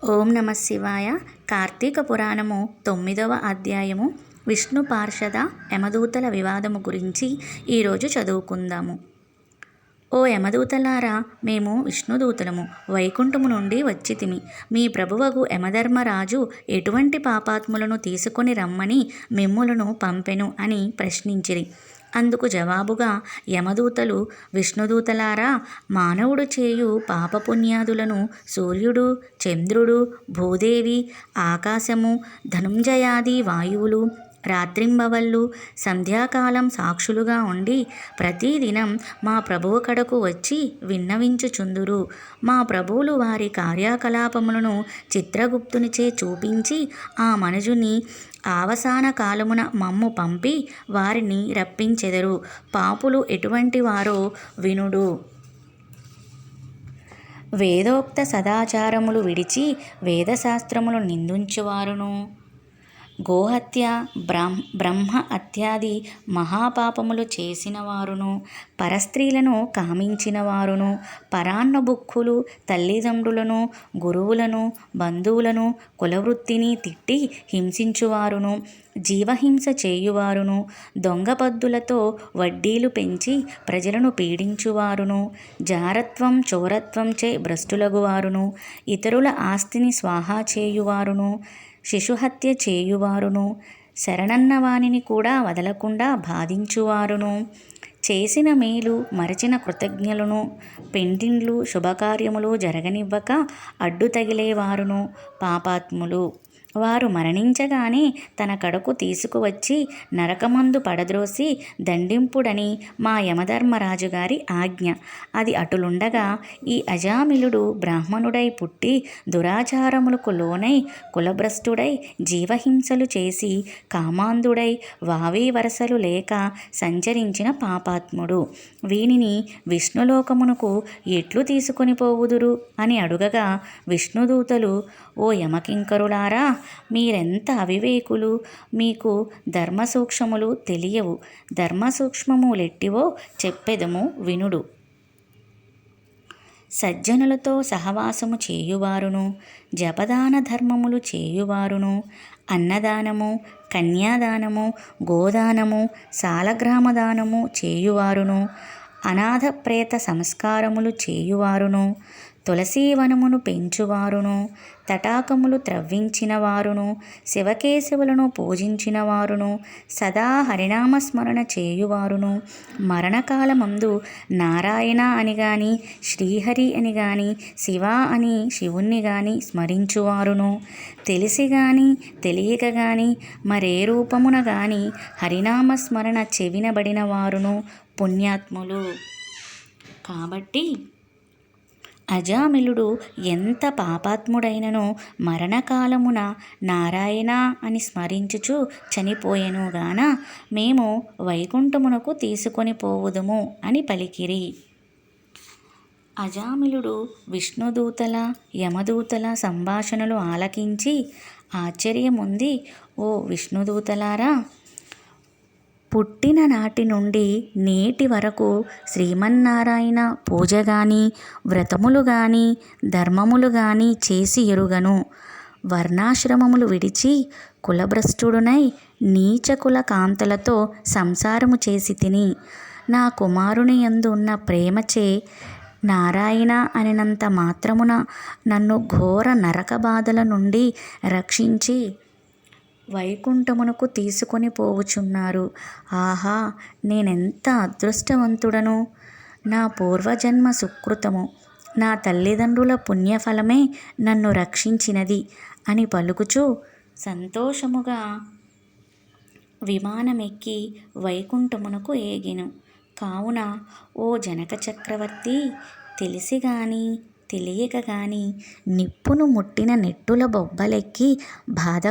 ఓం నమ శివాయ. కార్తీక పురాణము 9వ అధ్యాయము విష్ణు పార్షద యమదూతల వివాదము గురించి ఈరోజు చదువుకుందాము. ఓ యమదూతలారా, మేము విష్ణుదూతలము, వైకుంఠము నుండి వచ్చితిమి. మీ ప్రభువగు యమధర్మరాజు ఎటువంటి పాపాత్ములను తీసుకొని రమ్మని మిమ్ములను పంపెను అని ప్రశ్నించిరి. అందుకు జవాబుగా యమదూతలు, విష్ణుదూతలారా, మానవుడు చేయు పాపపుణ్యాదులను సూర్యుడు, చంద్రుడు, భూదేవి, ఆకాశము, ధనుంజయాది వాయువులు రాత్రింబవళ్ళు సంధ్యాకాలం సాక్షులుగా ఉండి ప్రతిదినం మా ప్రభువు కడకు వచ్చి విన్నవించుచుందురు. మా ప్రభువులు వారి కార్యకలాపములను చిత్రగుప్తునిచే చూపించి ఆ మనుజుని అవసాన కాలమున మమ్ము పంపి వారిని రప్పించెదరు. పాపులు ఎటువంటి వారో వినుడు. వేదోక్త సదాచారములు విడిచి వేదశాస్త్రములు నిందించువారును, గోహత్య, బ్రహ్మ హత్యాది మహాపాపములు చేసిన వారును, పరస్త్రీలను కామించిన వారును, పరాన్నబుక్కులు, తల్లిదండ్రులను, గురువులను, బంధువులను, కులవృత్తిని తిట్టి హింసించువారును, జీవహింస చేయువారును, దొంగపద్దులతో వడ్డీలు పెంచి ప్రజలను పీడించువారును, జారత్వం చోరత్వంచే భ్రష్టులగువారును, ఇతరుల ఆస్తిని స్వాహా చేయువారును, శిశుహత్య చేయువారును, శరణన్న వానిని కూడా వదలకుండా బాధించువారును, చేసిన మేలు మరచిన కృతజ్ఞులను, పెండిండ్లు శుభకార్యములు జరగనివ్వక అడ్డు తగిలేవారును పాపాత్ములు. వారు మరణించగానే తన కడకు తీసుకువచ్చి నరకమందు పడద్రోసి దండింపుడని మా యమధర్మరాజు గారి ఆజ్ఞ. అది అటులుండగా ఈ అజామిలుడు బ్రాహ్మణుడై పుట్టి దురాచారములకు లోనై కులభ్రష్టుడై జీవహింసలు చేసి కామాంధుడై వావి వరసలు లేక సంచరించిన పాపాత్ముడు. వీనిని విష్ణులోకమునకు ఎట్లు తీసుకొని పోవుదురు అని అడుగగా విష్ణుదూతలు, ఓ యమకింకరులారా, మీరెంత అవివేకులు! మీకు ధర్మసూక్ష్మములు తెలియవు. ధర్మసూక్ష్మములెట్టివో చెప్పెదము వినుడు. సజ్జనులతో సహవాసము చేయువారును, జపదాన ధర్మములు చేయువారును, అన్నదానము, కన్యాదానము, గోదానము, సాలగ్రామదానము చేయువారును, అనాథ ప్రేత సంస్కారములు చేయువారును, తులసీవనమును పెంచువారును, తటాకములు త్రవ్వించిన వారును, శివకేశవులను పూజించిన వారును, సదా హరినామస్మరణ చేయువారును, మరణకాలమందు నారాయణ అని గాని, శ్రీహరి అని గాని, శివ అని శివుణ్ణి గాని స్మరించువారును, తెలిసి గాని తెలియక గాని మరే రూపమున గాని హరినామస్మరణ చెవినబడిన వారును పుణ్యాత్ములు. కాబట్టి అజామిలుడు ఎంత పాపాత్ముడైనను మరణకాలమున నారాయణ అని స్మరించుచు చనిపోయెను గాన మేము వైకుంఠమునకు తీసుకొని పోవుదుము అని పలికిరి. అజామిలుడు విష్ణుదూతల యమదూతల సంభాషణలు ఆలకించి ఆశ్చర్యముంది, ఓ విష్ణుదూతలారా, పుట్టిన నాటి నుండి నేటి వరకు శ్రీమన్నారాయణ పూజ గాని, వ్రతములు గాని, ధర్మములు గాని చేసి ఎరుగను. వర్ణాశ్రమములు విడిచి కులభ్రష్టుడునై నీచకుల కాంతలతో సంసారము చేసి తిని, నా కుమారుని యందు ఉన్న ప్రేమచే నారాయణ అనినంత మాత్రమున నన్ను ఘోర నరక బాధల నుండి రక్షించి వైకుంఠమునకు తీసుకొని పోవుచున్నారు. ఆహా, నేనెంత అదృష్టవంతుడను! నా పూర్వజన్మ సుకృతము, నా తల్లిదండ్రుల పుణ్యఫలమే నన్ను రక్షించినది అని పలుకుచూ సంతోషముగా విమానమెక్కి వైకుంఠమునకు ఏగెను. కావున ఓ జనక చక్రవర్తి, తెలిసి గాని తెలియక గాని నిప్పును ముట్టిన నెట్టుల బొబ్బలెక్కి బాధ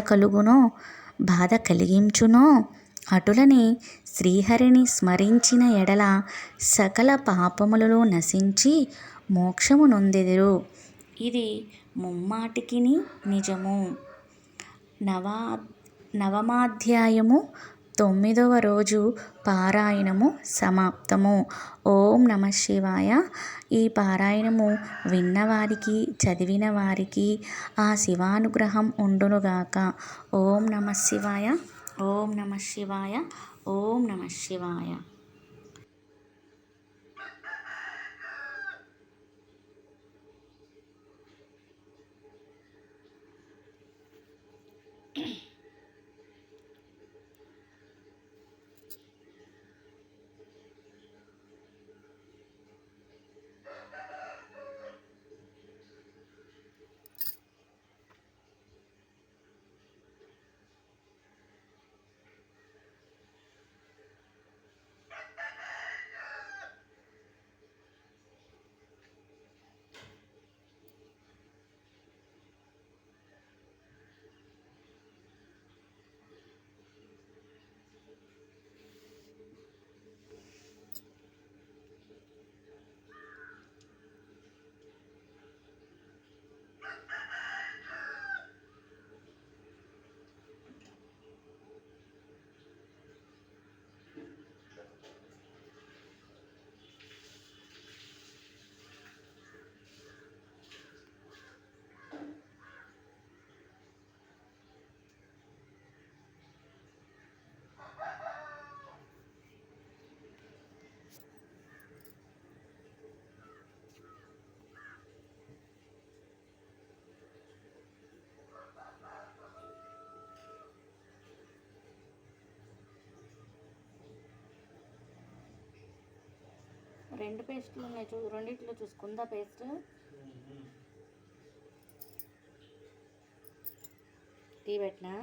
కలిగించునో అటులనే శ్రీహరిని స్మరించిన ఎడల సకల పాపములలో నశించి మోక్షము నొందెదరు. ఇది ముమ్మాటికిని నిజము. నవమాధ్యాయము 9వ రోజు పారాయణము సమాప్తము. ఓం నమ శివాయ. ఈ పారాయణము విన్నవారికి చదివిన వారికి ఆ శివానుగ్రహం ఉండునుగాక. ఓం నమ శివాయ. ఓం నమ శివాయ. ఓం నమ శివాయ. రెండు పేస్టులు ఉన్నాయి రెండిట్లో చూసుకుందా పేస్ట్. టీ పెట్టినా.